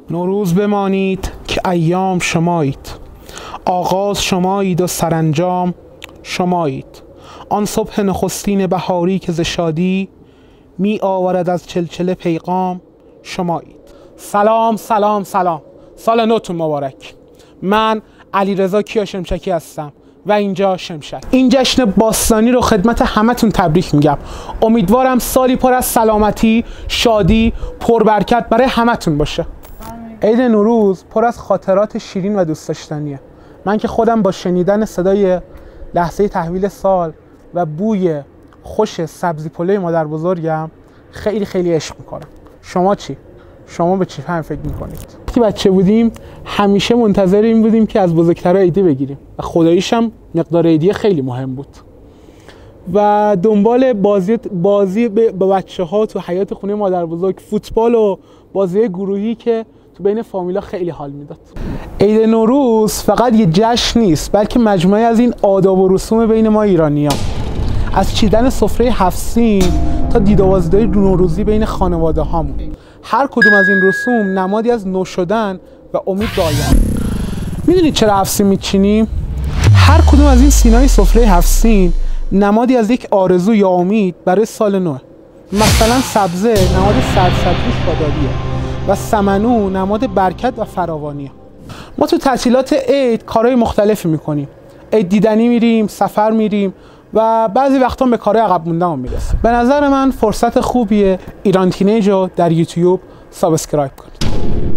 نوروز بمانید که ایام شمایید، آغاز شمایید و سرانجام شمایید. آن صبح نخستین بهاری که ز شادی می آورد از چلچله پیغام شمایید. سلام سلام سلام، سال نوتون مبارک. من علیرضا کیا شمشکی هستم و اینجا شمشک. این جشن باستانی رو خدمت همتون تبریک میگم. امیدوارم سالی پر از سلامتی، شادی، پربرکت برای همتون باشه. عید نوروز پر از خاطرات شیرین و دوست داشتنیه. من که خودم با شنیدن صدای لحظه تحویل سال و بوی خوش سبزی پلوی مادر بزرگم خیلی خیلی عشق میکنم. شما چی؟ شما به چی هم فکر میکنید؟ وقتی بچه بودیم همیشه منتظر این بودیم که از بزرگترها عیدی بگیریم و خداییش هم مقدار عیدی خیلی مهم بود و دنبال بازی با بچه ها تو حیاط خونه مادر بزرگ، فوتبال و بازی گروهی که تو بین فامیلا خیلی حال میداد. عید نوروز فقط یه جشن نیست، بلکه مجموعه از این آداب و رسوم بین ما ایرانی‌ها. از چیدن سفره 7 سین تا دید و بازدید نوروزی بین خانواده هامون. هر کدوم از این رسوم نمادی از نو شدن و امید به آینده. میدونید چرا 7 سین میچینیم؟ هر کدوم از این سینای سفره 7 سین نمادی از یک آرزو یا امید برای سال نو. مثلا سبزه نماد سرسبزی شادابیه و سمنو نماد برکت و فراوانیه. ما تو تعطیلات عید کارهای مختلفی میکنیم. عید دیدنی میریم، سفر میریم و بعضی وقتا به کارهای عقب مونده‌مون میرسیم. به نظر من فرصت خوبیه ایران تینیج رو در یوتیوب سابسکرایب کنید.